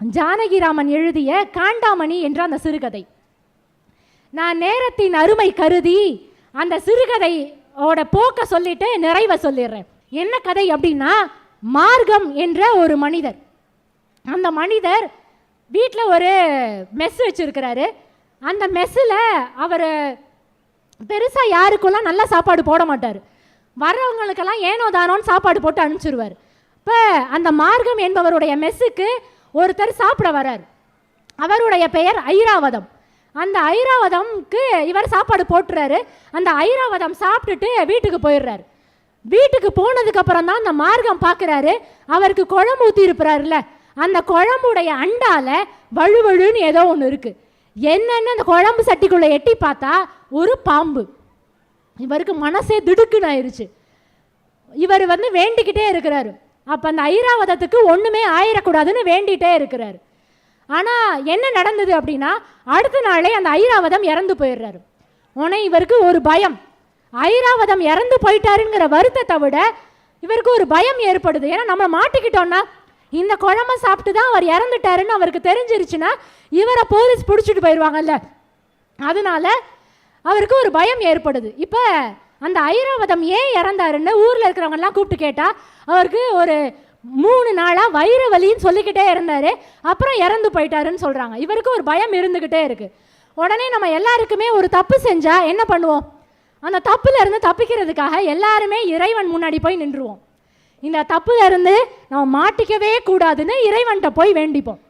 ஜானகிராமன் எழுதிய காண்டாமணி என்ற அந்த சிறுகதை. நான் நேரத்தின் அருமை கருதி அந்த சிறுகதையோட போக்க சொல்லிட்டு நிறைவை சொல்லிடுறேன். என்ன கதை அப்படின்னா, மார்க்கம் என்ற ஒரு மனிதர், அந்த மனிதர் வீட்டில் ஒரு மெஸ் வச்சுருக்கிறாரு. அந்த மெஸ்ஸில் அவர் பெருசாக யாருக்கெல்லாம் நல்ல சாப்பாடு போட மாட்டார். வர்றவங்களுக்கெல்லாம் ஏனோ தானோன்னு சாப்பாடு போட்டு அனுப்பிச்சிடுவார். இப்போ அந்த மார்க்கம் என்பவருடைய மெஸ்ஸுக்கு ஒருத்தர் சாப்பிட வர்றார். அவருடைய பெயர் ஐராவதம். அந்த ஐராவதம்க்கு இவர் சாப்பாடு போட்டுறாரு. அந்த ஐராவதம் சாப்பிட்டுட்டு வீட்டுக்கு போயிடுறாரு. வீட்டுக்கு போனதுக்கப்புறம் தான் அந்த மார்க்கம் பார்க்குறாரு, அவருக்கு குழம்பு ஊற்றி இருப்பாருல்ல, அந்த குழம்புடைய அண்டால வழுவழுன்னு ஏதோ ஒன்று இருக்குது. என்னன்னு அந்த குழம்பு சட்டிக்குள்ளே எட்டி பார்த்தா ஒரு பாம்பு. இவருக்கு மனசே திடுக்குன்னு ஆயிடுச்சு. இவர் வேண்டிக்கிட்டே இருக்கிறாரு. அப்போ அந்த ஐராவதத்துக்கு ஒன்றுமே ஆயிடக்கூடாதுன்னு வேண்டிகிட்டே இருக்கிறாரு. ஆனால் என்ன நடந்தது அப்படின்னா, அடுத்த நாளே அந்த ஐராவதம் இறந்து போயிடுறாரு. உடனே இவருக்கு ஒரு பயம். ஐராவதம் இறந்து போயிட்டாருங்கிற வருத்தத்தை விட இவருக்கு ஒரு பயம் ஏற்படுது. ஏன்னா நம்ம மாட்டிக்கிட்டோம்னா, இந்த குழம்பை சாப்பிட்டு தான் அவர் இறந்துட்டாருன்னு அவருக்கு தெரிஞ்சிருச்சுன்னா இவரை போலீஸ் பிடிச்சிட்டு போயிடுவாங்கல்ல. அதனால அவருக்கு ஒரு பயம் ஏற்படுது. இப்போ அந்த ஐராவதம் ஏன் இறந்தாருன்னு ஊரில் இருக்கிறவங்கெல்லாம் கூப்பிட்டு கேட்டால் அவருக்கு ஒரு 3 நாளாக வயிறு வலின்னு சொல்லிக்கிட்டே இருந்தார். அப்புறம் இறந்து போயிட்டாருன்னு சொல்கிறாங்க. இவருக்கு ஒரு பயம் இருந்துக்கிட்டே இருக்குது. உடனே நம்ம எல்லாருக்குமே ஒரு தப்பு செஞ்சால் என்ன பண்ணுவோம்? அந்த தப்புல இருந்து தப்பிக்கிறதுக்காக எல்லாருமே இறைவன் முன்னாடி போய் நின்றுவோம். இந்த தப்புல இருந்து நம்ம மாட்டிக்கவே கூடாதுன்னு இறைவன்கிட்ட போய் வேண்டிப்போம்.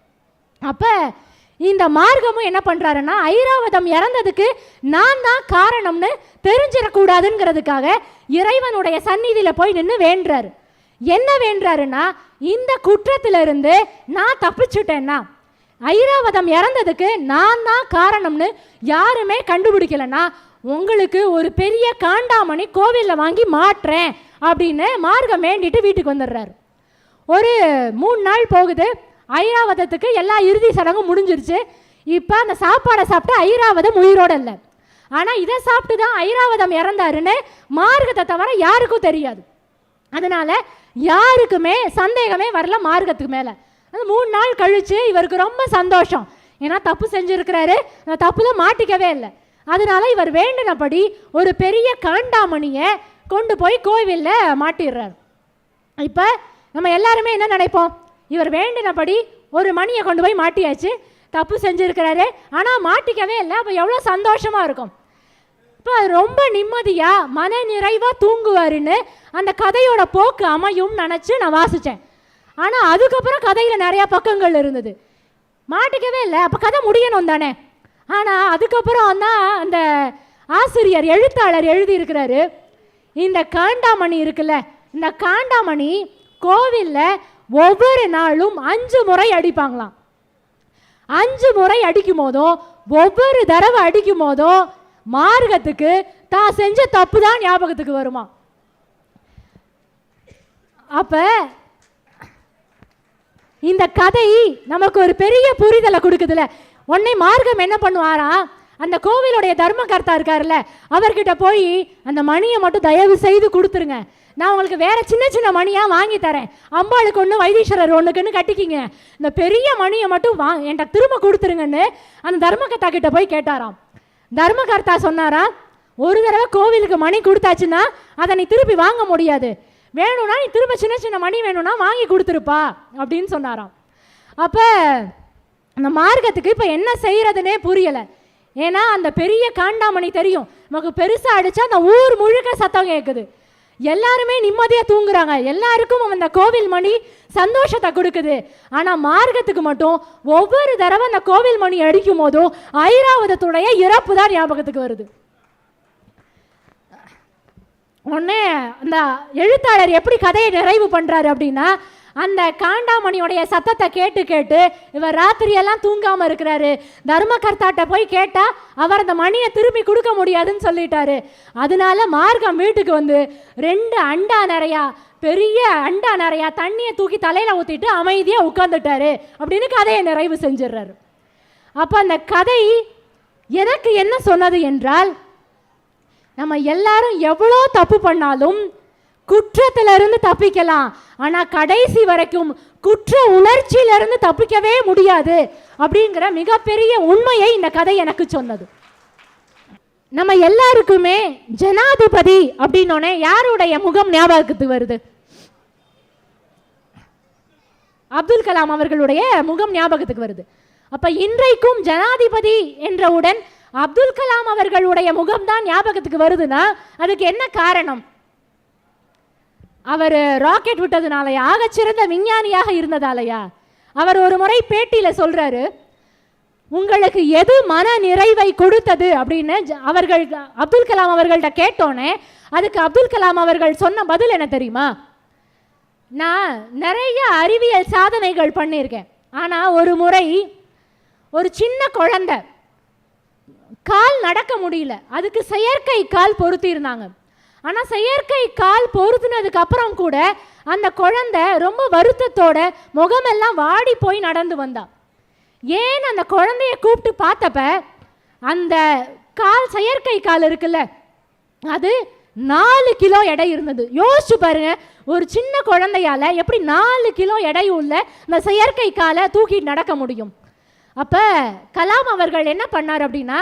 அப்போ இந்த மார்க்கமும் என்ன பண்ணுறாருன்னா, ஐராவதம் இறந்ததுக்கு நான் தான் காரணம்னு தெரிஞ்சிடக்கூடாதுங்கிறதுக்காக இறைவனுடைய சந்நிதியில் போய் நின்று வேண்டுறாரு. என்ன வேண்டுறாருன்னா, இந்த குற்றத்திலிருந்து நான் தப்பிச்சுட்டேன்னா, ஐராவதம் இறந்ததுக்கு நான் தான் காரணம்னு யாருமே கண்டுபிடிக்கலன்னா உங்களுக்கு ஒரு பெரிய காண்டாமணி கோவிலில் வாங்கி மாட்டுறேன் அப்படின்னு மார்க்கம் வேண்டிட்டு வீட்டுக்கு வந்துடுறாரு. ஒரு 3 நாள் போகுது. ஐராவதத்துக்கு எல்லா இறுதி சடங்கும் முடிஞ்சிருச்சு. இப்போ அந்த சாப்பாடை சாப்பிட்டு ஐராவதம் உயிரோடு இல்லை. ஆனால் இதை சாப்பிட்டு தான் ஐராவதம் இறந்தாருன்னு மார்க்கத்தை தவிர யாருக்கும் தெரியாது. அதனால் யாருக்குமே சந்தேகமே வரல மார்க்கத்துக்கு மேலே. அது 3 நாள் கழித்து இவருக்கு ரொம்ப சந்தோஷம். ஏன்னா தப்பு செஞ்சுருக்கிறாரு, அந்த தப்புல மாட்டிக்கவே இல்லை. அதனால இவர் வேண்டினபடி ஒரு பெரிய காண்டாமணியை கொண்டு போய் கோவிலில் மாட்டிடுறார். இப்போ நம்ம எல்லாருமே என்ன நினைப்போம்? இவர் வேண்டினபடி ஒரு மணியை கொண்டு போய் மாட்டியாச்சு, தப்பு செஞ்சுருக்கிறாரு, ஆனால் மாட்டிக்கவே இல்லை. அப்போ எவ்வளோ சந்தோஷமாக இருக்கும். இப்போ ரொம்ப நிம்மதியாக மன நிறைவாக தூங்குவாருன்னு அந்த கதையோட போக்கு அமையும் நினச்சி நான் வாசித்தேன். ஆனால் அதுக்கப்புறம் கதையில் நிறையா பக்கங்கள் இருந்தது. மாட்டிக்கவே இல்லை, அப்போ கதை முடியணும் தானே. ஆனால் அதுக்கப்புறம் தான் அந்த ஆசிரியர் எழுத்தாளர் எழுதியிருக்கிறாரு, இந்த காண்டாமணி இருக்குல்ல, இந்த காண்டாமணி கோவிலில் ஒவ்வொரு நாளும் 5 முறை அடிப்பாங்களாம். 5 முறை அடிக்கும் போதும் ஒவ்வொரு தடவை அடிக்கும் போதும் மார்க்கத்துக்கு தான் செஞ்ச தப்பு தான் ஞாபகத்துக்கு வருமா. அப்ப இந்த கதை நமக்கு ஒரு பெரிய புரிதலை கொடுக்குதுல. உடனே மார்க்கம் என்ன பண்ணுவாரா, அந்த கோவிலுடைய தர்மகர்த்தா இருக்காருல்ல, அவர்கிட்ட போய் அந்த மணியை மட்டும் தயவு செய்து கொடுத்துருங்க, நான் உங்களுக்கு வேற சின்ன சின்ன மணியாக வாங்கி தரேன், அம்பாளுக்கு ஒன்று வைத்தீஸ்வரர் ஒன்றுக்குன்னு கட்டிக்கிங்க, இந்த பெரிய மணியை மட்டும் என்கிட்ட திரும்ப கொடுத்துருங்கன்னு அந்த தர்மகர்த்தா கிட்ட போய் கேட்டாராம். தர்மகர்த்தா சொன்னாரா, ஒரு தடவை கோவிலுக்கு மணி கொடுத்தாச்சுன்னா அதை நீ திருப்பி வாங்க முடியாது, வேணும்னா நீ திரும்ப சின்ன சின்ன மணி வேணும்னா வாங்கி கொடுத்துருப்பா அப்படின்னு சொன்னாராம். அப்போ அந்த மார்க்கத்துக்கு இப்போ என்ன செய்யறதுன்னே புரியலை. ஏன்னா அந்த பெரிய காண்டாமணி தெரியும், நமக்கு பெருசாக அடித்தா அந்த ஊர் முழுக்க சத்தம் கேட்குது, எல்லாருமே நிம்மதியாக தூங்குறாங்க, எல்லாருக்கும் அந்த கோவில் மணி சந்தோஷத்தை கொடுக்குது. ஆனால் மார்க்கத்துக்கு மட்டும் ஒவ்வொரு தடவை அந்த கோவில் மணி அடிக்கும் போதும் ஐராவதத்துடைய இறப்பு தான் ஞாபகத்துக்கு வருது. உடனே அந்த எழுத்தாளர் எப்படி கதையை நிறைவு பண்ணுறாரு அப்படின்னா, அந்த காண்டாமணியோடைய சத்தத்தை கேட்டு கேட்டு இவர் ராத்திரியெல்லாம் தூங்காமல் இருக்கிறாரு. தர்மகர்த்தாட்ட போய் கேட்டால் அவர் அந்த மணியை திரும்பி கொடுக்க முடியாதுன்னு சொல்லிட்டாரு. அதனால மார்க்கம் வீட்டுக்கு வந்து 2 அண்டா நிறையா, பெரிய அண்டா நிறையா தண்ணியை தூக்கி தலையில் ஊற்றிட்டு அமைதியாக உட்காந்துட்டாரு அப்படின்னு கதையை நிறைவு செஞ்சிடுறாரு. அப்போ அந்த கதை எனக்கு என்ன சொன்னது என்றால், நம்ம எல்லாரும் எவ்வளோ தப்பு பண்ணாலும் குற்றத்திலிருந்து தப்பிக்கலாம், ஆனா கடைசி வரைக்கும் குற்ற உணர்ச்சியிலிருந்து தப்பிக்கவே முடியாது அப்படிங்கிற மிகப்பெரிய உண்மையை இந்த கதை எனக்கு சொன்னது. நம்ம எல்லாருக்குமே ஜனாதிபதி அப்படின்னோடனே யாருடைய முகம் ஞாபகத்துக்கு வருது? அப்துல் கலாம் அவர்களுடைய முகம் ஞாபகத்துக்கு வருது. அப்ப இன்றைக்கும் ஜனாதிபதி என்றவுடன் அப்துல் கலாம் அவர்களுடைய முகம் தான் ஞாபகத்துக்கு வருதுன்னா அதுக்கு என்ன காரணம்? அவர் ராக்கெட் விட்டதுனாலயா? ஆகச்சிறந்த விஞ்ஞானியாக இருந்ததாலயா? அவர் ஒரு முறை பேட்டியில சொல்றாரு, உங்களுக்கு எது மன நிறைவை கொடுத்தது அப்படின்னு அவர்கள் அப்துல் கலாம் அவர்கள்ட்ட கேட்டோன்னே அதுக்கு அப்துல் கலாம் அவர்கள் சொன்ன பதில் என்ன தெரியுமா? நான் நிறைய அறிவியல் சாதனைகள் பண்ணியிருக்கேன், ஆனா ஒரு முறை ஒரு சின்ன குழந்தை கால் நடக்க முடியல, அதுக்கு செயற்கை கால் பொருத்தி இருந்தாங்க. ஆனால் செயற்கை கால் பொருத்தினதுக்கு அப்புறம் கூட அந்த குழந்தை ரொம்ப வருத்தத்தோட முகமெல்லாம் வாடி போய் நடந்து வந்தா. ஏன் அந்த குழந்தைய கூப்பிட்டு பார்த்தப்ப அந்த கால், செயற்கை கால் இருக்குல்ல, அது 4 கிலோ எடை இருந்தது. யோசிச்சு பாருங்க, ஒரு சின்ன குழந்தையால எப்படி 4 கிலோ எடை உள்ள இந்த செயற்கை காலை தூக்கிட்டு நடக்க முடியும்? அப்ப கலாம் அவர்கள் என்ன பண்ணார் அப்படின்னா,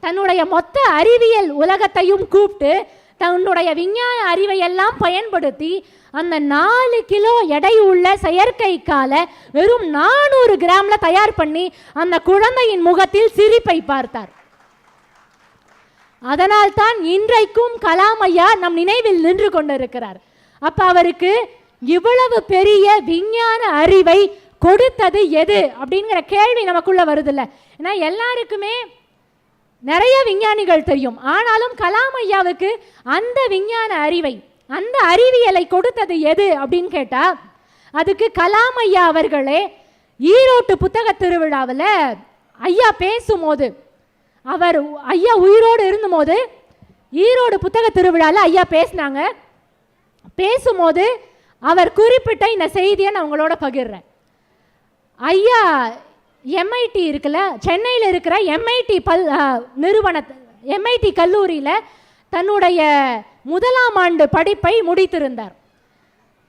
தன்னுடைய மொத்த அறிவியல் உலகத்தையும் கூப்பிட்டு தன்னுடைய விஞ்ஞான அறிவை எல்லாம் பயன்படுத்தி அந்த 4 கிலோ எடை உள்ள செயற்கை காலை வெறும் 400 கிராம்ல தயார் பண்ணி அந்த குழந்தையின் முகத்தில் சிரிப்பை பார்த்தார். அதனால் தான் இன்றைக்கும் கலாம் ஐயா நம் நினைவில் நின்று கொண்டிருக்கிறார். அப்ப அவருக்கு இவ்வளவு பெரிய விஞ்ஞான அறிவை கொடுத்தது எது அப்படிங்கிற கேள்வி நமக்குள்ள வருதில்ல. ஏன்னா எல்லாருக்குமே நிறைய விஞ்ஞானிகள் தெரியும், ஆனாலும் கலாம் ஐயாவுக்கு அந்த விஞ்ஞான அறிவை, அந்த அறிவியலை கொடுத்தது எது அப்படின்னு கேட்டா அதுக்கு கலாம் ஐயா அவர்களே ஈரோட்டு புத்தக திருவிழாவில் ஐயா பேசும்போது, அவர் ஐயா உயிரோடு இருந்தபோது ஈரோடு புத்தக திருவிழாவில் ஐயா பேசினாங்க. பேசும்போது அவர் குறிப்பிட்ட இந்த செய்தியை நான் உங்களோட பகிர்றேன். ஐயா எம்ஐடி இருக்குல்ல, சென்னையில் இருக்கிற எம்ஐடி எம்ஐடி கல்லூரியில் தன்னுடைய 1ஆம் ஆண்டு படிப்பை முடித்திருந்தார்.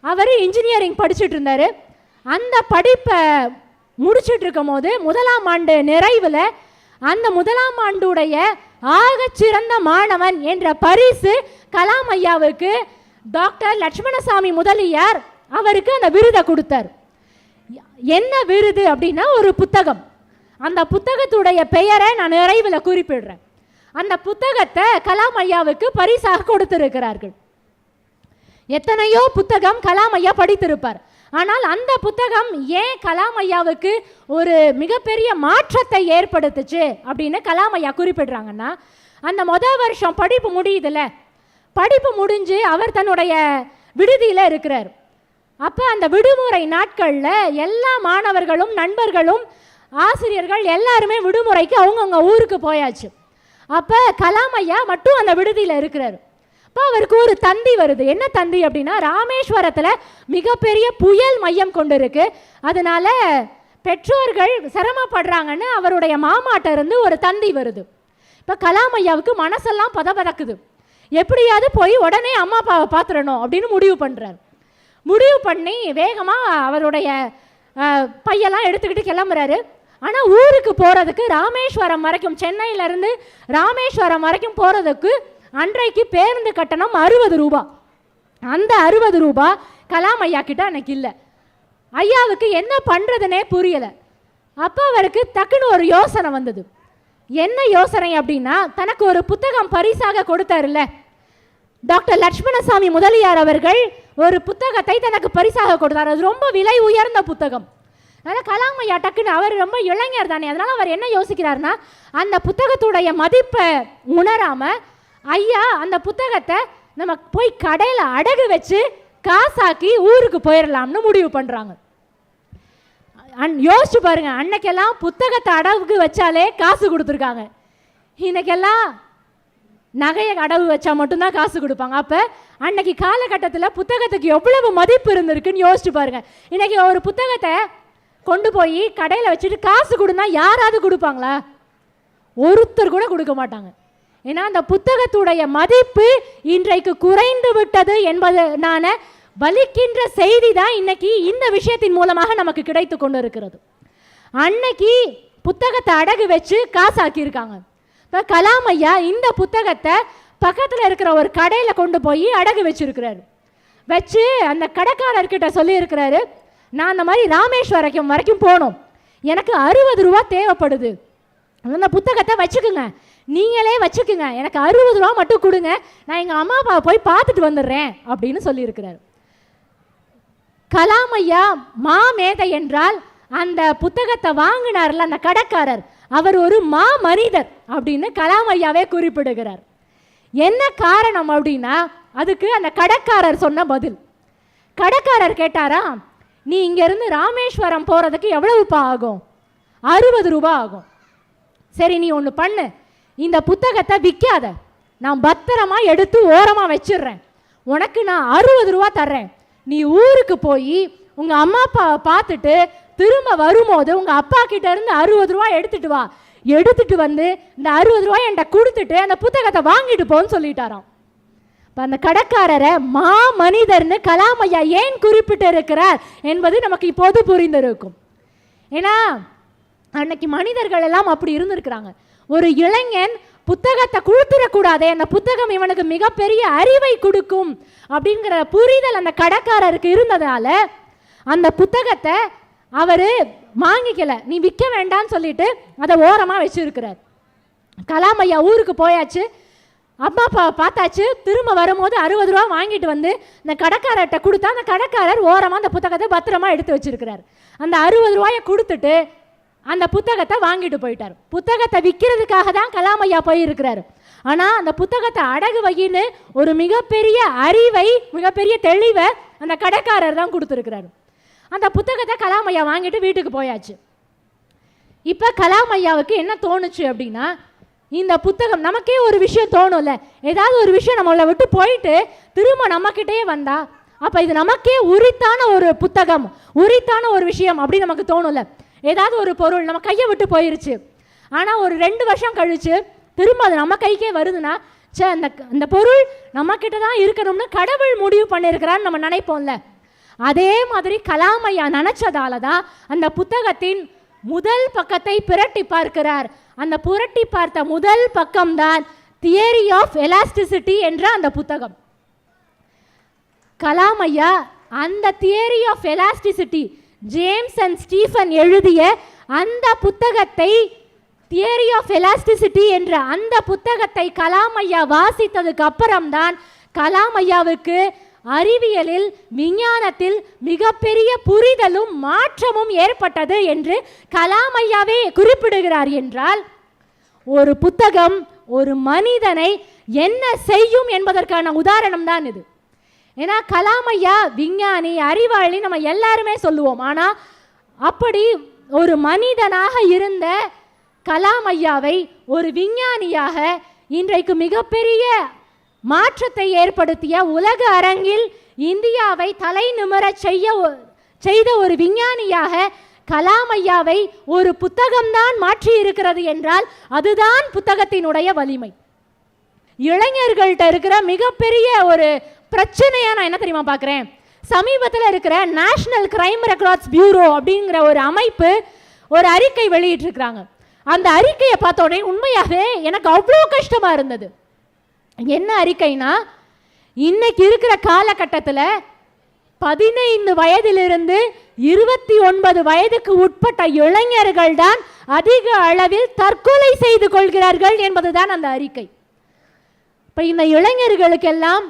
அவர் இன்ஜினியரிங் படிச்சுட்டு இருந்தார். அந்த படிப்பை முடிச்சுட்டு இருக்கும் போது 1ஆம் ஆண்டு நிறைவில் அந்த 1ஆம் ஆண்டுடைய ஆகச்சிறந்த மாணவன் என்ற பரிசு கலாம் ஐயாவுக்கு டாக்டர் லட்சுமணசாமி முதலியார் அவருக்கு அந்த விருதை கொடுத்தார். என்ன விருது அப்படின்னா ஒரு புத்தகம். அந்த புத்தகத்துடைய பெயரை நான் நிறைவில் குறிப்பிடுறேன். அந்த புத்தகத்தை கலாம் ஐயாவுக்கு பரிசாக கொடுத்திருக்கிறார்கள். எத்தனையோ புத்தகம் கலாம் ஐயா படித்திருப்பார், ஆனால் அந்த புத்தகம் ஏன் கலாம் ஐயாவுக்கு ஒரு மிகப்பெரிய மாற்றத்தை ஏற்படுத்துச்சு அப்படின்னு கலாம் ஐயா குறிப்பிடுறாங்கன்னா, அந்த முதல் வருஷம் படிப்பு முடியுதுல்ல, படிப்பு முடிஞ்சு அவர் தன்னுடைய விடுதியில் இருக்கிறார். அப்போ அந்த விடுமுறை நாட்களில் எல்லா மாணவர்களும் நண்பர்களும் ஆசிரியர்கள் எல்லாருமே விடுமுறைக்கு அவங்கவுங்க ஊருக்கு போயாச்சு. அப்போ கலாம் ஐயா மட்டும் அந்த விடுதியில் இருக்கிறார். அப்போ அவருக்கு ஒரு தந்தி வருது. என்ன தந்தி அப்படின்னா, ராமேஸ்வரத்தில் மிகப்பெரிய புயல் மையம் கொண்டு இருக்கு, அதனால பெற்றோர்கள் சிரமப்படுறாங்கன்னு அவருடைய மாமாட்ட இருந்து ஒரு தந்தி வருது. இப்போ கலாம் ஐயாவுக்கு மனசெல்லாம் பதபதக்குது. எப்படியாவது போய் உடனே அம்மா அப்பாவை பார்த்துடணும் அப்படின்னு முடிவு பண்ணுறாரு. முடிவு பண்ணி வேகமாக அவருடைய பையெல்லாம் எடுத்துக்கிட்டு கிளம்புறாரு. ஆனால் ஊருக்கு போகிறதுக்கு ராமேஸ்வரம் வரைக்கும், சென்னையிலேருந்து ராமேஸ்வரம் வரைக்கும் போகிறதுக்கு அன்றைக்கு பேருந்து கட்டணம் 60 ரூபா. அந்த 60 ரூபா கலாம் ஐயா கிட்ட அன்னைக்கு இல்லை. ஐயாவுக்கு என்ன பண்ணுறதுனே புரியலை. அப்போ அவருக்கு டக்குன்னு ஒரு யோசனை வந்தது. என்ன யோசனை அப்படின்னா, தனக்கு ஒரு புத்தகம் பரிசாக கொடுத்தாருல்ல டாக்டர் லட்சுமணசாமி முதலியார் அவர்கள், ஒரு புத்தகத்தை தனக்கு பரிசாக கொடுத்தார். அது ரொம்ப விலை உயர்ந்த புத்தகம். அதனால் கலாம் ஐயா டக்குன்னு, அவர் ரொம்ப இளைஞர் தானே, அதனால் அவர் என்ன யோசிக்கிறாருன்னா, அந்த புத்தகத்துடைய மதிப்பை உணராமல் ஐயா அந்த புத்தகத்தை நம்ம போய் கடையில் அடகு வச்சு காசாக்கி ஊருக்கு போயிடலாம்னு முடிவு பண்ணுறாங்க. யோசிச்சு பாருங்க, அன்னைக்கெல்லாம் புத்தகத்தை அடகுக்கு வச்சாலே காசு கொடுத்துருக்காங்க. இன்னைக்கெல்லாம் நகையை அடகு வச்சா மட்டும்தான் காசு கொடுப்பாங்க. அப்போ அன்னைக்கு காலகட்டத்தில் புத்தகத்துக்கு எவ்வளவு மதிப்பு இருந்திருக்குன்னு யோசிச்சு பாருங்க. இன்னைக்கு ஒரு புத்தகத்தை கொண்டு போய் கடையில் வச்சுட்டு காசு கொடுனா யாராவது கொடுப்பாங்களா? ஒருத்தர் கூட கொடுக்க மாட்டாங்க. ஏன்னா அந்த புத்தகத்துடைய மதிப்பு இன்றைக்கு குறைந்து விட்டது என்பதனான வலிக்கின்ற செய்தி தான் இன்னைக்கு இந்த விஷயத்தின் மூலமாக நமக்கு கிடைத்து கொண்டு இருக்கிறது. அன்னைக்கு புத்தகத்தை அடகு வச்சு காசாக்கியிருக்காங்க. இப்போ கலாம் ஐயா இந்த புத்தகத்தை பக்கத்தில் இருக்கிற ஒரு கடையில் கொண்டு போய் அடகு வச்சிருக்கிறாரு. வச்சு அந்த கடைக்காரர்கிட்ட சொல்லியிருக்கிறாரு, நான் அந்த மாதிரி ராமேஸ்வரம் வரைக்கும் போகணும், எனக்கு 60 ரூபா தேவைப்படுது, அந்த புத்தகத்தை வச்சுக்குங்க, நீங்களே வச்சுக்குங்க, எனக்கு 60 ரூபா மட்டும் கொடுங்க, நான் எங்கள் அம்மா அப்பாவை போய் பார்த்துட்டு வந்துடுறேன் அப்படின்னு சொல்லியிருக்கிறார். கலாம் ஐயா மாமேதை என்றால் அந்த புத்தகத்தை வாங்கினார்ல அந்த கடைக்காரர், அவர் ஒரு மா மனிதர் அப்படின்னு கலாம் ஐயாவே குறிப்பிடுகிறார். என்ன காரணம் அப்படின்னா அதுக்கு அந்த கடைக்காரர் சொன்ன பதில். கடைக்காரர் கேட்டாரா, நீ இங்கேருந்து ராமேஸ்வரம் போகிறதுக்கு எவ்வளவுப்பா ஆகும்? 60 ரூபா ஆகும். சரி, நீ ஒன்று பண்ணு, இந்த புத்தகத்தை விற்காத, நான் பத்திரமா எடுத்து ஓரமாக வச்சிடுறேன், உனக்கு நான் 60 ரூபா தர்றேன், நீ ஊருக்கு போய் உங்கள் அம்மா அப்பாவை பார்த்துட்டு திரும்ப வரும்போது உங்கள் அப்பா கிட்ட இருந்து 60 ரூபா எடுத்துட்டு வா, எடுத்துட்டு வந்து இந்த 60 ரூபாய் என்கிட்ட கொடுத்துட்டு அந்த புத்தகத்தை வாங்கிட்டு போன்னு சொல்லிட்டாராம். இப்போ அந்த கடைக்காரரை மா மனிதர்னு கலாம் ஐயா ஏன் குறிப்பிட்டு இருக்கிறார் என்பது நமக்கு இப்போது புரிந்திருக்கும். ஏன்னா அன்னைக்கு மனிதர்கள் எல்லாம் அப்படி இருந்திருக்கிறாங்க. ஒரு இளைஞன் புத்தகத்தை கொடுத்துடக்கூடாதே, அந்த புத்தகம் இவனுக்கு மிகப்பெரிய அறிவை கொடுக்கும் அப்படிங்கிற புரிதல் அந்த கடைக்காரருக்கு இருந்ததால அந்த புத்தகத்தை அவர் வாங்கிக்கல, நீ விற்க வேண்டான்னு சொல்லிட்டு அதை ஓரமாக வச்சிருக்கிறார். கலாம் ஐயா ஊருக்கு போயாச்சு, அம்மா அப்பா பார்த்தாச்சு, திரும்ப வரும்போது 60 ரூபா வாங்கிட்டு வந்து இந்த கடைக்காரர்கிட்ட கொடுத்தா அந்த கடைக்காரர் ஓரமாக அந்த புத்தகத்தை பத்திரமா எடுத்து வச்சிருக்கிறார். அந்த 60 ரூபாயை கொடுத்துட்டு அந்த புத்தகத்தை வாங்கிட்டு போயிட்டார். புத்தகத்தை விற்கிறதுக்காக தான் கலாம் ஐயா போயிருக்கிறார். ஆனால் அந்த புத்தகத்தை அடகு வையின்னு ஒரு மிகப்பெரிய அறிவை, மிகப்பெரிய தெளிவை அந்த கடைக்காரர் தான் கொடுத்துருக்கிறார். அந்த புத்தகத்தை கலாம் ஐயா வாங்கிட்டு வீட்டுக்கு போயாச்சு. இப்போ கலாம் ஐயாவுக்கு என்ன தோணுச்சு அப்படின்னா, இந்த புத்தகம் நமக்கே ஒரு விஷயம் தோணும்ல, ஏதாவது ஒரு விஷயம் நம்மளை விட்டு போயிட்டு திரும்ப நம்மக்கிட்டே வந்தா அப்போ இது நமக்கே உரித்தான ஒரு புத்தகம், உரித்தான ஒரு விஷயம் அப்படி நமக்கு தோணும்ல. ஏதாவது ஒரு பொருள் நம்ம கையை விட்டு போயிருச்சு, ஆனால் ஒரு 2 வருஷம் கழிச்சு திரும்ப அது நம்ம கைக்கே வருதுன்னா, சே அந்த பொருள் நம்மக்கிட்ட தான் இருக்கணும்னு கடவுள் முடிவு பண்ணியிருக்கிறான்னு நம்ம நினைப்போம்ல. அதே மாதிரி கலாம் ஐயா நினைச்சதால தான் அந்த புத்தகத்தின் முதல் பக்கத்தை புரட்டி பார்க்கிறார். அந்த புரட்டி பார்த்த முதல் பக்கம்தான் தியரி ஆஃப் எலாஸ்டிசிட்டி என்ற அந்த புத்தகம். கலாம் ஐயா அந்த theory of elasticity James and Stephen எழுதிய அந்த புத்தகத்தை, தியரி ஆஃப் எலாஸ்டிசிட்டி என்ற அந்த புத்தகத்தை கலாம் ஐயா வாசித்ததுக்கு அப்புறம்தான் கலாம் ஐயாவுக்கு அறிவியலில், விஞ்ஞானத்தில் மிகப்பெரிய புரிதலும் மாற்றமும் ஏற்பட்டது என்று கலாம் ஐயாவே குறிப்பிடுகிறார். என்றால் ஒரு புத்தகம் ஒரு மனிதனை என்ன செய்யும் என்பதற்கான உதாரணம் தான் இது. ஏன்னா கலாம் ஐயா விஞ்ஞானி, அறிவாளி நம்ம எல்லாருமே சொல்லுவோம். ஆனால் அப்படி ஒரு மனிதனாக இருந்த கலாம் ஐயாவை ஒரு விஞ்ஞானியாக, இன்றைக்கு மிகப்பெரிய மாற்றத்தை ஏற்படுத்திய, உலக அரங்கில் இந்தியாவை தலை நிமிர செய்த ஒரு விஞ்ஞானியாக கலாம் ஐயாவை ஒரு புத்தகம்தான் மாற்றி இருக்கிறது என்றால் அதுதான் புத்தகத்தினுடைய வலிமை. இளைஞர்கள்ட்ட இருக்கிற மிகப்பெரிய ஒரு பிரச்சனையா நான் என்ன தெரியுமா பார்க்குறேன், சமீபத்தில் இருக்கிற நேஷனல் கிரைம் ரெக்கார்ட்ஸ் பியூரோ அப்படிங்கிற ஒரு அமைப்பு ஒரு அறிக்கை வெளியிட்டிருக்கிறாங்க. அந்த அறிக்கையை பார்த்தோன்னே உண்மையாகவே எனக்கு அவ்வளோ கஷ்டமாக இருந்தது. என்ன அறிக்கைனா, இன்னைக்கு இருக்கிற காலகட்டத்தில் 15 வயதிலிருந்து 29 வயதுக்கு உட்பட்ட இளைஞர்கள் தான் அதிக அளவில் தற்கொலை செய்து கொள்கிறார்கள் என்பதுதான் அந்த அறிக்கை. இப்போ இந்த இளைஞர்களுக்கெல்லாம்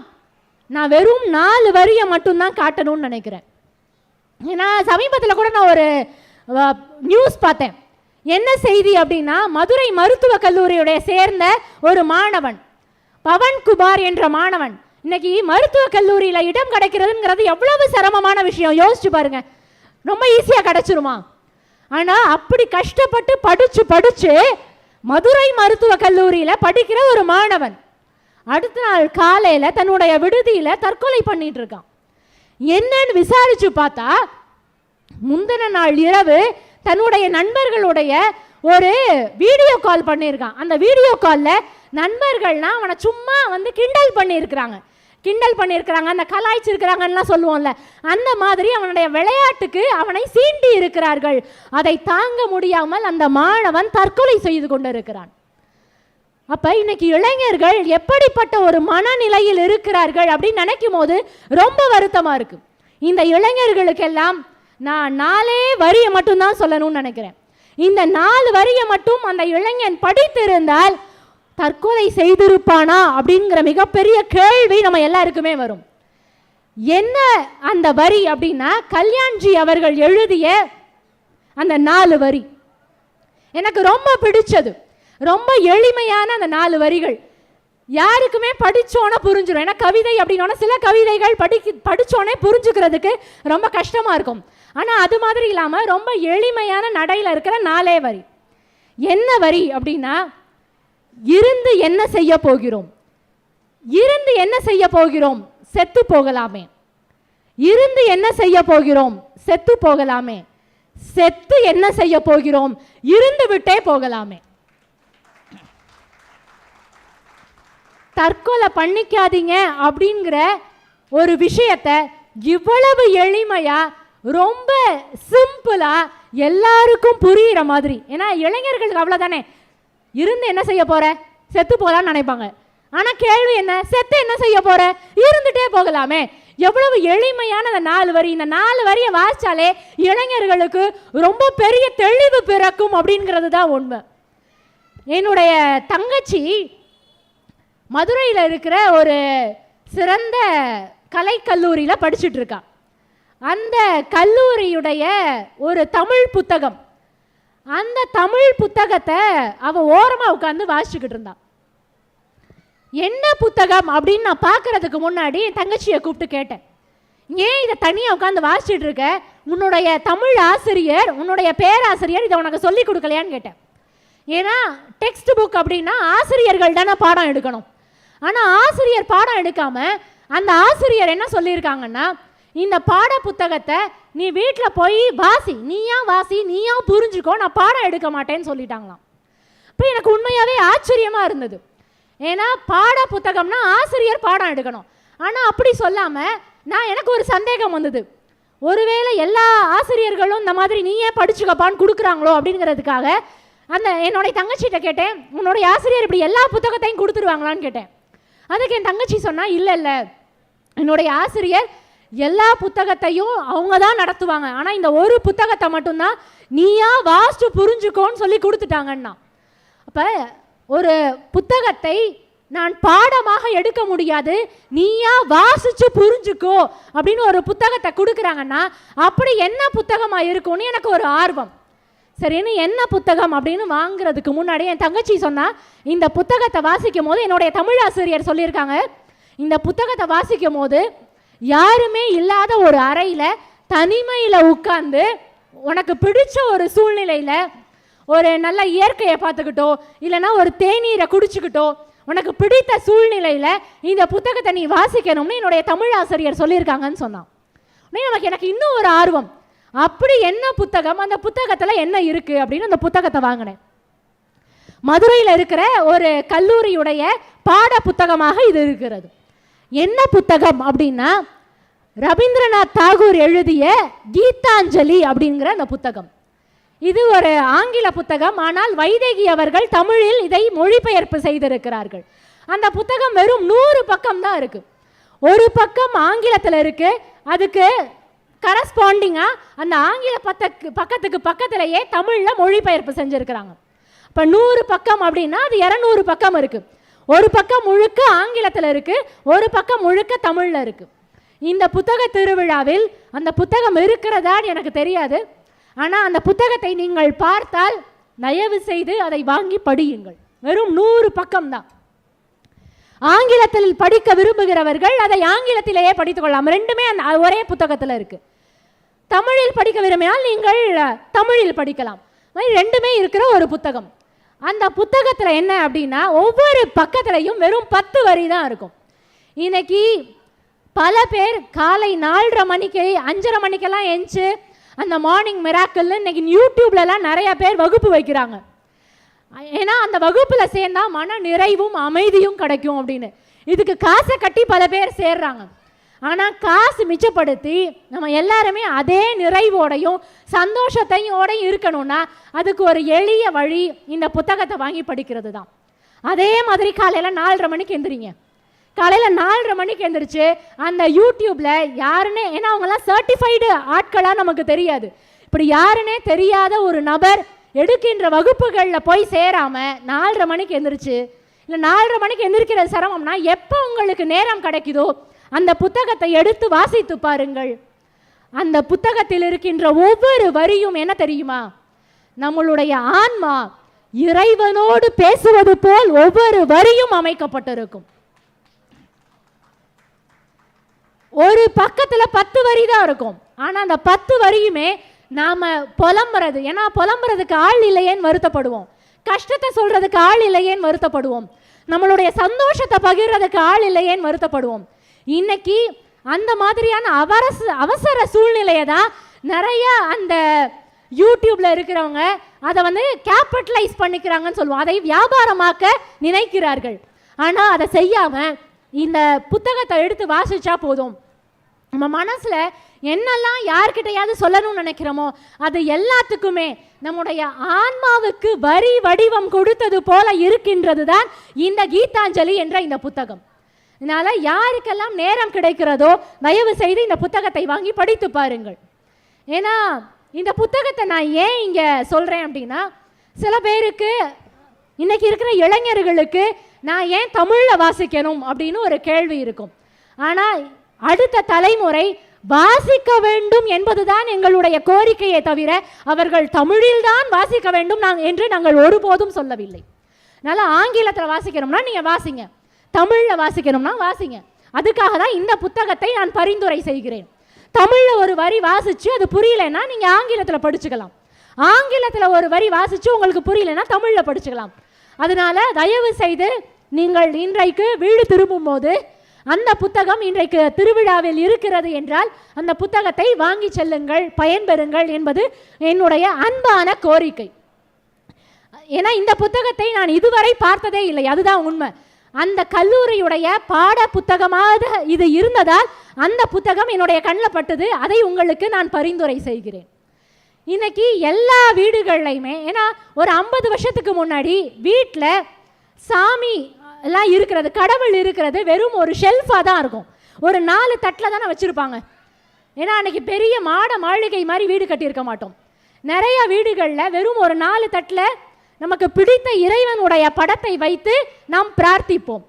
நான் வெறும் 4 வரியை மட்டும்தான் காட்டணும்னு நினைக்கிறேன். ஏன்னா சமீபத்தில் கூட நான் ஒரு நியூஸ் பார்த்தேன். என்ன செய்தி அப்படின்னா, மதுரை மருத்துவக் கல்லூரியுடைய சேர்ந்த ஒரு மாணவன் பவன்குமார் என்ற மாணவன் இன்னைக்கு மருத்துவக் கல்லூரியில் இடம் கிடைக்கிறதுங்கிறது எவ்வளவு சிரமமான விஷயம் யோசிச்சு பாருங்க. ரொம்ப ஈஸியாக கிடைச்சிருமா? ஆனால் அப்படி கஷ்டப்பட்டு படிச்சு மதுரை மருத்துவக் கல்லூரியில் படிக்கிற ஒரு மாணவன் அடுத்த நாள் காலையில் தன்னுடைய விடுதியில் தற்கொலை பண்ணிட்டு இருக்கான். என்னன்னு விசாரிச்சு பார்த்தா, முந்தின நாள் இரவு தன்னுடைய நண்பர்களுடைய ஒரு வீடியோ கால் பண்ணியிருக்கான். அந்த வீடியோ காலில் நண்பர்கள்னா அவனை சும்மா வந்து கிண்டல் பண்ணியிருக்கிறாங்க, அந்த கலாய்ச்சிருக்கிறாங்கலாம் சொல்லுவோம்ல, அந்த மாதிரி அவனுடைய விளையாட்டுக்கு அவனை சீண்டி இருக்கிறார்கள். அதை தாங்க முடியாமல் அந்த மாணவன் தற்கொலை செய்து கொண்டிருக்கிறான். அப்ப இன்னைக்கு இளைஞர்கள் எப்படிப்பட்ட ஒரு மனநிலையில் இருக்கிறார்கள் அப்படின்னு நினைக்கும் போது ரொம்ப வருத்தமா இருக்கு. இந்த இளைஞர்களுக்கெல்லாம் நான் 4 வரியை மட்டும்தான் சொல்லணும்னு நினைக்கிறேன். இந்த 4 வரியை மட்டும் அந்த இளைஞன் படித்திருந்தால் தற்கொலை செய்திருப்பானா அப்படிங்கிற மிகப்பெரிய கேள்வி நம்ம எல்லாருக்குமே வரும். என்ன அந்த வரி அப்படின்னா, கல்யாண்ஜி அவர்கள் எழுதிய அந்த 4 வரி எனக்கு ரொம்ப பிடிச்சது. ரொம்ப எளிமையான அந்த 4 வரிகள் யாருக்குமே படிச்சோன்னா புரிஞ்சிடும். ஏன்னா கவிதை அப்படின்னா சில கவிதைகள் படிச்சோன்னே புரிஞ்சுக்கிறதுக்கு ரொம்ப கஷ்டமா இருக்கும். ஆனால் அது மாதிரி இல்லாமல் ரொம்ப எளிமையான நடையில் இருக்கிற 4 வரி. என்ன வரி அப்படின்னா, இருந்து என்ன செய்ய போகிறோம், இருந்து என்ன செய்ய போகிறோம், செத்து போகலாமே. இருந்து என்ன செய்ய போகிறோம், செத்து போகலாமே. செத்து என்ன செய்ய போகிறோம், இருந்து விட்டே போகலாமே. தற்கொலை பண்ணிக்காதீங்க அப்படிங்கிற ஒரு விஷயத்தை இவ்வளவு எளிமையா ரொம்ப சிம்பிளா எல்லாருக்கும் புரியுற மாதிரி. ஏன்னா இளைஞர்களுக்கு அவ்வளவுதானே, இருந்து என்ன செய்ய போற, செத்து போகலான்னு நினைப்பாங்க. ஆனா கேள்வி என்ன, செத்து என்ன செய்ய போற, இருந்துட்டே போகலாமே. எவ்வளவு எளிமையான அந்த 4 வரி. இந்த 4 வரியை வாசிச்சாலே இளைஞர்களுக்கு ரொம்ப பெரிய தெளிவு பிறக்கும் அப்படிங்கிறது தான் உண்மை. என்னுடைய தங்கச்சி மதுரையில் இருக்கிற ஒரு சிறந்த கலைக்கல்லூரியில் படிச்சுட்டு இருக்கா. அந்த கல்லூரியுடைய ஒரு தமிழ் புத்தகம், அந்த தமிழ் புத்தகத்தை அவ ஓரமாக உட்காந்து வாசிச்சுக்கிட்டு இருந்தான். என்ன புத்தகம் அப்படின்னு நான் பார்க்கறதுக்கு முன்னாடி என் தங்கச்சியை கூப்பிட்டு கேட்டேன், ஏன் இதை தனியாக உட்காந்து வாசிச்சுட்டு இருக்க, உன்னுடைய தமிழ் ஆசிரியர், உன்னுடைய பேராசிரியர் இதை உனக்கு சொல்லி கொடுக்கலையான்னு கேட்டேன். ஏன்னா டெக்ஸ்ட் புக் அப்படின்னா ஆசிரியர்கள் தானே பாடம் எடுக்கணும். ஆனால் ஆசிரியர் பாடம் எடுக்காம அந்த ஆசிரியர் என்ன சொல்லியிருக்காங்கன்னா, இந்த பாட புத்தகத்தை நீ வீட்டில் போய் வாசி, நீயா புரிஞ்சுக்கோ, நான் பாடம் எடுக்க மாட்டேன்னு சொல்லிட்டாங்களாம். இப்போ எனக்கு உண்மையாகவே ஆச்சரியமாக இருந்தது. ஏன்னா பாட புத்தகம்னா ஆசிரியர் பாடம் எடுக்கணும். ஆனால் அப்படி சொல்லாமல் எனக்கு ஒரு சந்தேகம் வந்தது, ஒருவேளை எல்லா ஆசிரியர்களும் இந்த மாதிரி நீயே படிச்சுக்கப்பான்னு கொடுக்குறாங்களோ அப்படிங்கிறதுக்காக அந்த என்னுடைய தங்கச்சிகிட்ட கேட்டேன், உன்னுடைய ஆசிரியர் இப்படி எல்லா புத்தகத்தையும் கொடுத்துருவாங்களான்னு கேட்டேன். அதுக்கு என் தங்கச்சி சொன்னால், இல்லை என்னுடைய ஆசிரியர் எல்லா புத்தகத்தையும் அவங்க தான் நடத்துவாங்க, ஆனால் இந்த ஒரு புத்தகத்தை மட்டும்தான் நீயா வாசிச்சு புரிஞ்சுக்கோன்னு சொல்லி கொடுத்துட்டாங்கன்னா. அப்போ ஒரு புத்தகத்தை நான் பாடமாக எடுக்க முடியாது, நீயா வாசிச்சு புரிஞ்சுக்கோ அப்படின்னு ஒரு புத்தகத்தை கொடுக்குறாங்கன்னா அப்படி என்ன புத்தகமாக இருக்கும்னு எனக்கு ஒரு ஆர்வம். சரின்னு என்ன புத்தகம் அப்படின்னு வாங்குறதுக்கு முன்னாடி என் தங்கச்சி சொன்னா, இந்த புத்தகத்தை வாசிக்கும் போது என்னுடைய தமிழ் ஆசிரியர் சொல்லியிருக்காங்க, இந்த புத்தகத்தை வாசிக்கும் போது யாருமே இல்லாத ஒரு அறையில் தனிமையில் உட்கார்ந்து உனக்கு பிடிச்ச ஒரு சூழ்நிலையில் ஒரு நல்ல இயற்கையை பார்த்துக்கிட்டோ இல்லைன்னா ஒரு தேநீரை குடிச்சுக்கிட்டோ உனக்கு பிடித்த சூழ்நிலையில் இந்த புத்தகத்தை நீ வாசிக்கணும்னு என்னுடைய தமிழ் ஆசிரியர் சொல்லியிருக்காங்கன்னு சொன்னான். எனக்கு இன்னும் ஒரு ஆர்வம், அப்படி என்ன புத்தகம், அந்த புத்தகத்தில் என்ன இருக்கு அப்படின்னு அந்த புத்தகத்தை வாங்கினேன். மதுரையில் இருக்கிற ஒரு கல்லூரியுடைய பாட புத்தகமாக இது இருக்கிறது. என்ன புத்தகம் அப்படின்னா, ரவீந்திரநாத் தாகூர் எழுதிய கீதாஞ்சலி அப்படிங்கிற அந்த புத்தகம். இது ஒரு ஆங்கில புத்தகம், ஆனால் வைதேகி அவர்கள் தமிழில் இதை மொழிபெயர்ப்பு செய்திருக்கிறார்கள். அந்த புத்தகம் வெறும் 100 பக்கம் தான் இருக்கு. ஒரு பக்கம் ஆங்கிலத்தில் இருக்கு, அதுக்கு கரஸ்பாண்டிங்கா அந்த ஆங்கில பக்கத்துக்கு பக்கத்திலேயே தமிழில் மொழிபெயர்ப்பு செஞ்சிருக்கிறாங்க. இப்போ 100 பக்கம் அப்படின்னா அது 200 பக்கம் இருக்கு. ஒரு பக்கம் முழுக்க ஆங்கிலத்தில் இருக்கு, ஒரு பக்கம் முழுக்க தமிழில் இருக்கு. இந்த புத்தக திருவிழாவில் அந்த புத்தகம் இருக்கிறதான்னு எனக்கு தெரியாது, ஆனால் அந்த புத்தகத்தை நீங்கள் பார்த்தால் தயவு செய்து அதை வாங்கி படியுங்கள். வெறும் 100 பக்கம் தான். ஆங்கிலத்தில் படிக்க விரும்புகிறவர்கள் அதை ஆங்கிலத்திலேயே படித்துக் கொள்ளலாம், ரெண்டுமே அந்த ஒரே புத்தகத்தில் இருக்கு. தமிழில் படிக்க விரும்பினால் நீங்கள் தமிழில் படிக்கலாம், ரெண்டுமே இருக்கிற ஒரு புத்தகம். அந்த புத்தகத்தில் என்ன அப்படின்னா, ஒவ்வொரு பக்கத்திலையும் வெறும் 10 வரி தான் இருக்கும். இன்னைக்கு பல பேர் காலை 4:30 மணிக்கு 5:30 மணிக்கெல்லாம் எழுந்து அந்த மார்னிங் மிராக்கிள்னு இன்னைக்கு யூடியூப்லலாம் நிறைய பேர் வகுப்பு வைக்கிறாங்க. ஏன்னா அந்த வகுப்புல சேர்ந்தா மன நிறைவும் அமைதியும் கிடைக்கும் அப்படின்னு. இதுக்கு காசை கட்டி பல பேர் சேர்றாங்க. ஆனால் காசு மிச்சப்படுத்தி நம்ம எல்லாருமே அதே நிறைவோடையும் சந்தோஷத்தையோடையும் இருக்கணும்னா அதுக்கு ஒரு எளிய வழி இந்த புத்தகத்தை வாங்கி படிக்கிறது தான். அதே மாதிரி காலையில் 4:30 மணிக்கு எந்திரிங்க. காலையில் 4:30 மணிக்கு எந்திரிச்சு அந்த யூடியூப்ல யாருன்னே, ஏன்னா அவங்கெல்லாம் சர்டிஃபைடு ஆட்களாக நமக்கு தெரியாது, இப்படி யாருன்னே தெரியாத ஒரு நபர் எடுக்கின்ற வகுப்புகளில் போய் சேராமல் 4:30 மணிக்கு எந்திரிச்சு, இல்லை 4:30 மணிக்கு எந்திரிக்கிறது சிரமம்னா எப்போ உங்களுக்கு நேரம் கிடைக்குதோ அந்த புத்தகத்தை எடுத்து வாசித்து பாருங்கள். அந்த புத்தகத்தில் இருக்கின்ற ஒவ்வொரு வரியும் என்ன தெரியுமா, நம்மளுடைய ஆன்மா இறைவனோடு பேசுவது போல் ஒவ்வொரு வரியும் அமைக்கப்பட்டிருக்கும். ஒரு பக்கத்துல 10 வரி தான் இருக்கும். ஆனா அந்த 10 வரியுமே நாம புலம்புறது, ஏன்னா புலம்புறதுக்கு ஆள் இல்லையேன்னு வருத்தப்படுவோம், கஷ்டத்தை சொல்றதுக்கு ஆள் இல்லையேன்னு வருத்தப்படுவோம், நம்மளுடைய சந்தோஷத்தை பகிர்றதுக்கு ஆள் இல்லையேன்னு வருத்தப்படுவோம். இன்னைக்கு அந்த மாதிரியான அவசர சூழ்நிலையை தான் நிறைய அந்த யூடியூப்ல இருக்கிறவங்க அதை வந்து கேபிட்டலைஸ் பண்ணிக்கிறாங்கன்னு சொல்லுவோம், அதை வியாபாரமாக்க நினைக்கிறார்கள். ஆனால் அதை செய்யாம இந்த புத்தகத்தை எடுத்து வாசிச்சா போதும், நம்ம மனசுல என்னெல்லாம் யார்கிட்டையாவது சொல்லணும்னு நினைக்கிறோமோ அது எல்லாத்துக்குமே நம்முடைய ஆன்மாவுக்கு வரி வடிவம் கொடுத்தது போல இருக்கின்றது தான் இந்த கீதாஞ்சலி என்ற இந்த புத்தகம். அதனால யாருக்கெல்லாம் நேரம் கிடைக்கிறதோ தயவு செய்து இந்த புத்தகத்தை வாங்கி படித்து பாருங்கள். ஏன்னா இந்த புத்தகத்தை நான் ஏன் இங்க சொல்றேன் அப்படின்னா, சில பேருக்கு இன்னைக்கு இருக்கிற இளைஞர்களுக்கு நான் ஏன் தமிழ்ல வாசிக்கணும் அப்படின்னு ஒரு கேள்வி இருக்கும். ஆனா அடுத்த தலைமுறை வாசிக்க வேண்டும் என்பதுதான் எங்களுடைய கோரிக்கையை தவிர அவர்கள் தமிழில்தான் வாசிக்க வேண்டும் என்று நாங்கள் ஒருபோதும் சொல்லவில்லை. அதனால ஆங்கிலத்தில் வாசிக்கணும்னா நீங்க வாசிங்க, தமிழில் வாசிக்கணும்னா வாசிங்க. அதுக்காக தான் இந்த புத்தகத்தை நான் பரிந்துரை செய்கிறேன். தமிழில் ஒரு வரி வாசிச்சு அது புரியலைன்னா நீங்கள் ஆங்கிலத்தில் படிச்சுக்கலாம், ஆங்கிலத்தில் ஒரு வரி வாசிச்சு உங்களுக்கு புரியலைன்னா தமிழில் படிச்சுக்கலாம். அதனால தயவு செய்து நீங்கள் இன்றைக்கு வீடு திரும்பும் போது அந்த புத்தகம் இன்றைக்கு திருவிழாவில் இருக்கிறது என்றால் அந்த புத்தகத்தை வாங்கி செல்லுங்கள், பயன்பெறுங்கள் என்பது என்னுடைய அன்பான கோரிக்கை. ஏன்னா இந்த புத்தகத்தை நான் இதுவரை பார்த்ததே இல்லை, அதுதான் உண்மை. அந்த கல்லூரியுடைய பாட புத்தகமாக இது இருந்ததால் அந்த புத்தகம் என்னுடைய கண்ணில் பட்டது, அதை உங்களுக்கு நான் பரிந்துரை செய்கிறேன். இன்னைக்கு எல்லா வீடுகள்லையுமே, ஏன்னா ஒரு 50 வருஷத்துக்கு முன்னாடி வீட்டில் சாமி எல்லாம் இருக்கிறது, கடவுள் இருக்கிறது வெறும் ஒரு ஷெல்ஃபாக தான் இருக்கும், ஒரு 4 தட்டில் தானே வச்சுருப்பாங்க. ஏன்னா அன்றைக்கி பெரிய மாட மாளிகை மாதிரி வீடு கட்டியிருக்க மாட்டோம். நிறைய வீடுகளில் வெறும் ஒரு 4 தட்டில் நமக்கு பிடித்த இறைவனுடைய படத்தை வைத்து நாம் பிரார்த்திப்போம்.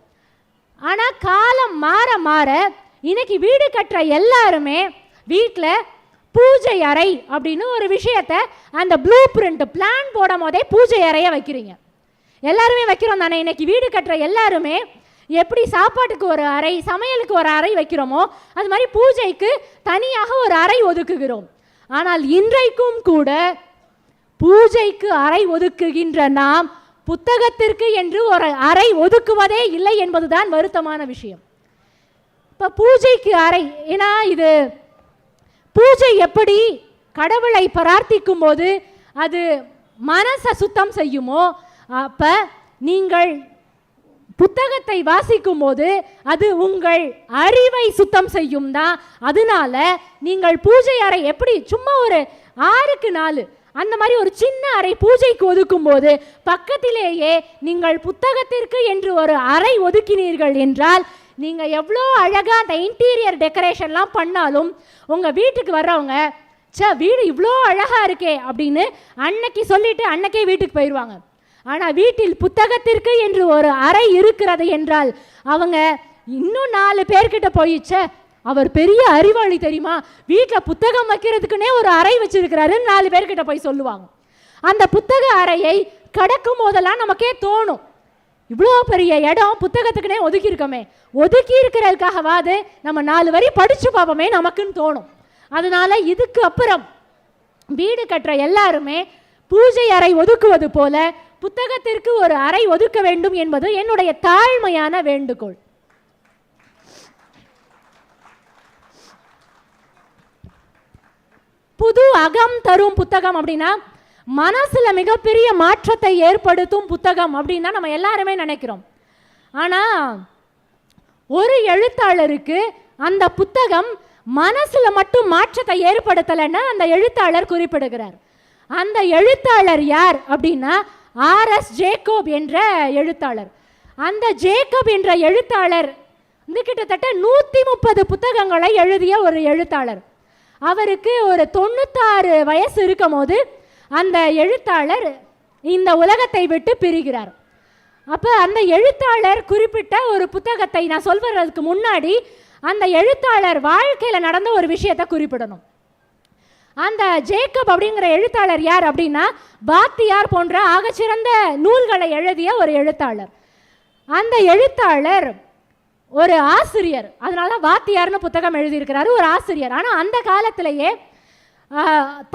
ஆனால் காலம் மாற மாற இன்னைக்கு வீடு கட்டுற எல்லாருமே வீட்டில் பூஜை அறை அப்படின்னு ஒரு விஷயத்தை அந்த ப்ளூ பிரிண்ட் பிளான் போடும் போதே பூஜை அறையை வைக்கிறீங்க. எல்லாருமே வைக்கிறோம் தானே. இன்னைக்கு வீடு கட்டுற எல்லாருமே எப்படி சாப்பாட்டுக்கு ஒரு அறை, சமையலுக்கு ஒரு அறை வைக்கிறோமோ அது மாதிரி பூஜைக்கு தனியாக ஒரு அறை ஒதுக்குகிறோம். ஆனால் இன்றைக்கும் கூட பூஜைக்கு அறை ஒதுக்குகின்ற நாம் புத்தகத்திற்கு என்று ஒரு அறை ஒதுக்குவதே இல்லை என்பதுதான் வருத்தமான விஷயம். இப்போ பூஜைக்கு அறை, ஏன்னா இது பூஜை எப்படி கடவுளை பிரார்த்திக்கும் போது அது மனசை சுத்தம் செய்யுமோ, அப்போ நீங்கள் புத்தகத்தை வாசிக்கும் போது அது உங்கள் அறிவை சுத்தம் செய்யும் தான். அதனால நீங்கள் பூஜை அறை எப்படி சும்மா ஒரு 6க்கு 4 அந்த மாதிரி ஒரு சின்ன அறை பூஜைக்கு ஒதுக்கும் போது பக்கத்திலேயே நீங்கள் புத்தகத்திற்கு என்று ஒரு அறை ஒதுக்கினீர்கள் என்றால் நீங்கள் எவ்வளோ அழகாக அந்த இன்டீரியர் டெக்கரேஷன்லாம் பண்ணாலும் உங்கள் வீட்டுக்கு வர்றவங்க வீடு இவ்வளோ அழகாக இருக்கே அப்படின்னு அன்னைக்கு சொல்லிட்டு அன்னைக்கே வீட்டுக்கு போயிடுவாங்க. ஆனால் வீட்டில் புத்தகத்திற்கு என்று ஒரு அறை இருக்கிறது என்றால் அவங்க இன்னும் 4 பேர்கிட்ட போயிடுச்சே அவர் பெரிய அறிவாளி தெரியுமா, வீட்டில் புத்தகம் வைக்கிறதுக்குன்னே ஒரு அறை வச்சிருக்கிறாரு 4 பேர்கிட்ட போய் சொல்லுவாங்க. அந்த புத்தக அறையை கடக்கும் போதெல்லாம் நமக்கே தோணும், இவ்வளோ பெரிய இடம் புத்தகத்துக்குன்னே ஒதுக்கி இருக்கோமே, ஒதுக்கி இருக்கிறதுக்காகவாது நம்ம 4 வரி படிச்சு பார்ப்போமே நமக்குன்னு தோணும். அதனால இதுக்கு அப்புறம் வீடு கட்டுற எல்லாருமே பூஜை அறை ஒதுக்குவது போல புத்தகத்திற்கு ஒரு அறை ஒதுக்க வேண்டும் என்பது என்னுடைய தாழ்மையான வேண்டுகோள். புது அகம் தரும் புத்தகம் அப்படின்னா மனசுல மிகப்பெரிய மாற்றத்தை ஏற்படுத்தும் புத்தகம் அப்படின்னு தான் நம்ம எல்லாருமே நினைக்கிறோம். ஆனா ஒரு எழுத்தாளருக்கு அந்த புத்தகம் மனசுல மட்டும் மாற்றத்தை ஏற்படுத்தலைன்னு அந்த எழுத்தாளர் குறிப்பிடுகிறார். அந்த எழுத்தாளர் யார் அப்படின்னா ஆர்.எஸ். ஜேக்கப் என்ற எழுத்தாளர். அந்த ஜேக்கப் என்ற எழுத்தாளர் கிட்டத்தட்ட 130 புத்தகங்களை எழுதிய ஒரு எழுத்தாளர். அவருக்கு ஒரு 96 வயசு இருக்கும் போது அந்த எழுத்தாளர் இந்த உலகத்தை விட்டு பிரிகிறார். அப்போ அந்த எழுத்தாளர் குறிப்பிட்ட ஒரு புத்தகத்தை நான் சொல்வதற்கு முன்னாடி அந்த எழுத்தாளர் வாழ்க்கையில் நடந்த ஒரு விஷயத்தை குறிப்பிடணும். அந்த ஜேக்கப் அப்படிங்கிற எழுத்தாளர் யார் அப்படின்னா பாத்தியார் போன்ற ஆகச்சிறந்த நூல்களை எழுதிய ஒரு எழுத்தாளர். அந்த எழுத்தாளர் ஒரு ஆசிரியர், அதனால வாத்தியார்னு புத்தகம் எழுதியிருக்கிறாரு, ஒரு ஆசிரியர். ஆனால் அந்த காலத்திலேயே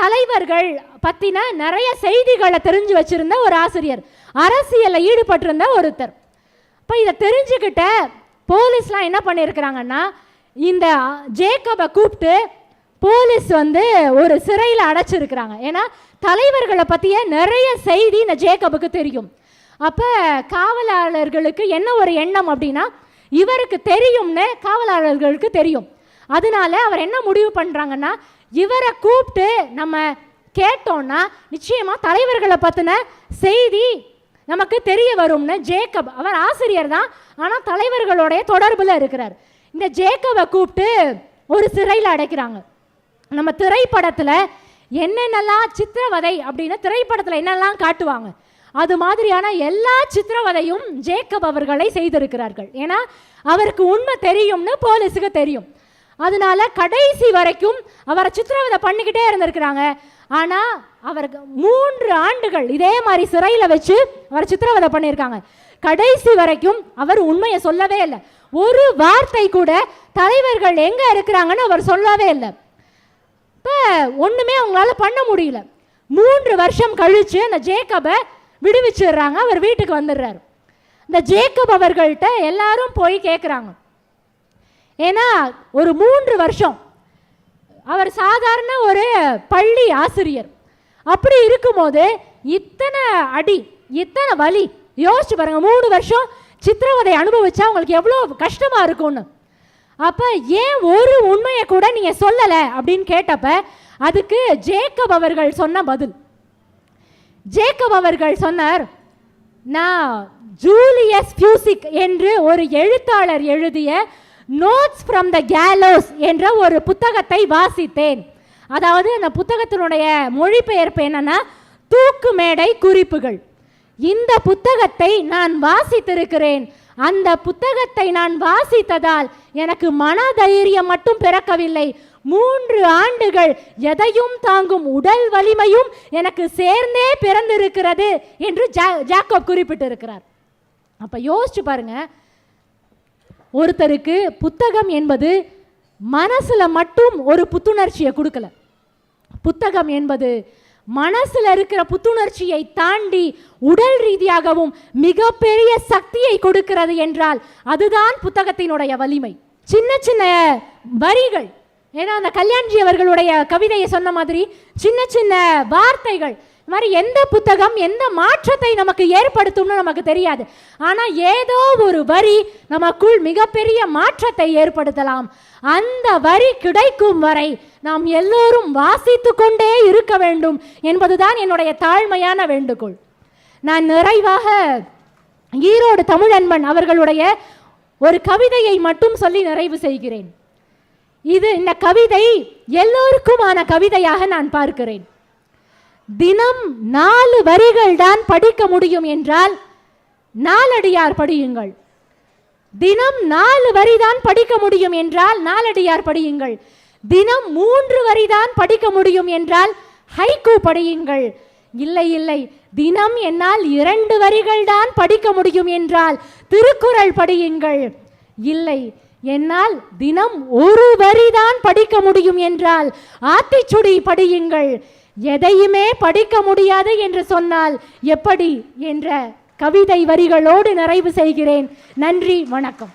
தலைவர்கள் பற்றின நிறைய செய்திகளை தெரிஞ்சு வச்சிருந்த ஒரு ஆசிரியர், அரசியலில் ஈடுபட்டிருந்த ஒருத்தர். இப்போ இதை தெரிஞ்சுக்கிட்ட போலீஸ்லாம் என்ன பண்ணியிருக்கிறாங்கன்னா இந்த ஜேக்கபை கூப்பிட்டு போலீஸ் ஒரு சிறையில் அடைச்சிருக்கிறாங்க. ஏன்னா தலைவர்களை பற்றிய நிறைய செய்தி இந்த ஜேக்கபுக்கு தெரியும். அப்போ காவலாளர்களுக்கு என்ன ஒரு எண்ணம் அப்படின்னா இவருக்கு தெரியும்னு காவலாளர்களுக்கு தெரியும். அதனால அவர் என்ன முடிவு பண்ணுறாங்கன்னா இவரை கூப்பிட்டு நம்ம கேட்டோம்னா நிச்சயமாக தலைவர்களை பற்றின செய்தி நமக்கு தெரிய வரும்னு ஜேக்கப், அவர் ஆசிரியர் தான் ஆனால் தலைவர்களுடைய தொடர்பில் இருக்கிறார். இந்த ஜேக்கபை கூப்பிட்டு ஒரு சிறையில் அடைக்கிறாங்க. நம்ம திரைப்படத்தில் என்னென்னலாம் சித்திரவதை அப்படின்னு திரைப்படத்தில் என்னெல்லாம் காட்டுவாங்க அது மாதிரியான எல்லா சித்திரவதையும் ஜேக்கப் அவர்களை செய்திருக்கிறார்கள். ஏன்னா அவருக்கு உண்மை தெரியும்னு போலீஸுக்கு தெரியும். அதனால கடைசி வரைக்கும் அவரை சித்திரவதை பண்ணிக்கிட்டே இருந்திருக்கிறாங்க. ஆனால் அவருக்கு 3 ஆண்டுகள் இதே மாதிரி சிறையில் வச்சு அவர் சித்திரவதை பண்ணியிருக்காங்க. கடைசி வரைக்கும் அவர் உண்மையை சொல்லவே இல்லை. ஒரு வார்த்தை கூட தலைவர்கள் எங்கே இருக்கிறாங்கன்னு அவர் சொல்லவே இல்லை. இப்போ ஒன்றுமே அவங்களால பண்ண முடியல. 3 வருஷம் கழித்து அந்த ஜேக்கபை விடுவிச்சிடுறாங்க. அவர் வீட்டுக்கு வந்துடுறாரு. இந்த ஜேக்கப் அவர்கள்ட்ட எல்லாரும் போய் கேட்குறாங்க. ஏன்னா ஒரு 3 வருஷம் அவர் சாதாரண ஒரு பள்ளி ஆசிரியர். அப்படி இருக்கும்போது இத்தனை அடி இத்தனை வலி யோசிச்சு பாருங்க. 3 வருஷம் சித்திரவதை அனுபவிச்சா உங்களுக்கு எவ்வளோ கஷ்டமாக இருக்கும்னு. அப்போ ஏன் ஒரு உண்மையை கூட நீங்கள் சொல்லலை அப்படின்னு கேட்டப்ப அதுக்கு ஜேக்கப் அவர்கள் சொன்ன பதில், ஜேக்கப் அவர்கள் சொன்னார், நான் ஜூலியஸ் ஃபியூசிக் என்று ஒரு எழுத்தாளர் எழுதிய நோட்ஸ் ஃப்ரம் த கேலோஸ் என்ற ஒரு புத்தகத்தை வாசித்தேன். அதாவது அந்த புத்தகத்தினுடைய மொழிபெயர்ப்பு என்னன்னா தூக்கு மேடை குறிப்புகள். இந்த புத்தகத்தை நான் வாசித்திருக்கிறேன். அந்த புத்தகத்தை நான் வாசித்ததால் எனக்கு மனதைரியம் மட்டும் பிறக்கவில்லை, 3 ஆண்டுகள் எதையும் தாங்கும் உடல் வலிமையும் எனக்கு சேர்ந்தே பிறந்திருக்கிறது என்று ஜேக்கப் குறிப்பிட்டிருக்கிறார். அப்ப யோசிச்சு பாருங்க, ஒருத்தருக்கு புத்தகம் என்பது மனசுல மட்டும் ஒரு புத்துணர்ச்சியை கொடுக்கல. புத்தகம் என்பது மனசுல இருக்கிற புத்துணர்ச்சியை தாண்டி உடல் ரீதியாகவும் மிகப்பெரிய சக்தியை கொடுக்கிறது என்றால் அதுதான் புத்தகத்தினுடைய வலிமை. சின்ன சின்ன வரிகள், ஏன்னா அந்த கல்யாண்ஜி அவர்களுடைய கவிதையை சொன்ன மாதிரி சின்ன சின்ன வார்த்தைகள், இந்த மாதிரி எந்த புத்தகம் எந்த மாற்றத்தை நமக்கு ஏற்படுத்தும்னு நமக்கு தெரியாது. ஆனால் ஏதோ ஒரு வரி நமக்குள் மிகப்பெரிய மாற்றத்தை ஏற்படுத்தலாம். அந்த வரி கிடைக்கும் வரை நாம் எல்லோரும் வாசித்து கொண்டே இருக்க வேண்டும் என்பதுதான் என்னுடைய தாழ்மையான வேண்டுகோள். நான் நிறைவாக ஈரோடு தமிழன்பன் அவர்களுடைய ஒரு கவிதையை மட்டும் சொல்லி நிறைவு செய்கிறேன். இந்த கவிதை எல்லோருக்குமான கவிதையாக நான் பார்க்கிறேன். தினம் 4 வரிகள் தான் படிக்க முடியும் என்றால் நாலடியார் படியுங்கள். தினம் 4 வரிதான் படிக்க முடியும் என்றால் நாலடியார் படியுங்கள். தினம் 3 வரிதான் படிக்க முடியும் என்றால் ஹைக்கூ படியுங்கள். இல்லை இல்லை, தினம் என்னால் 2 வரிகள் தான் படிக்க முடியும் என்றால் திருக்குறள் படியுங்கள். இல்லை, என்னால் தினம் 1 வரிதான் படிக்க முடியும் என்றால் ஆத்திச்சுடி படியுங்கள். எதையுமே படிக்க முடியாது என்று சொன்னால் எப்படி என்ற கவிதை வரிகளோடு நிறைவு செய்கிறேன். நன்றி, வணக்கம்.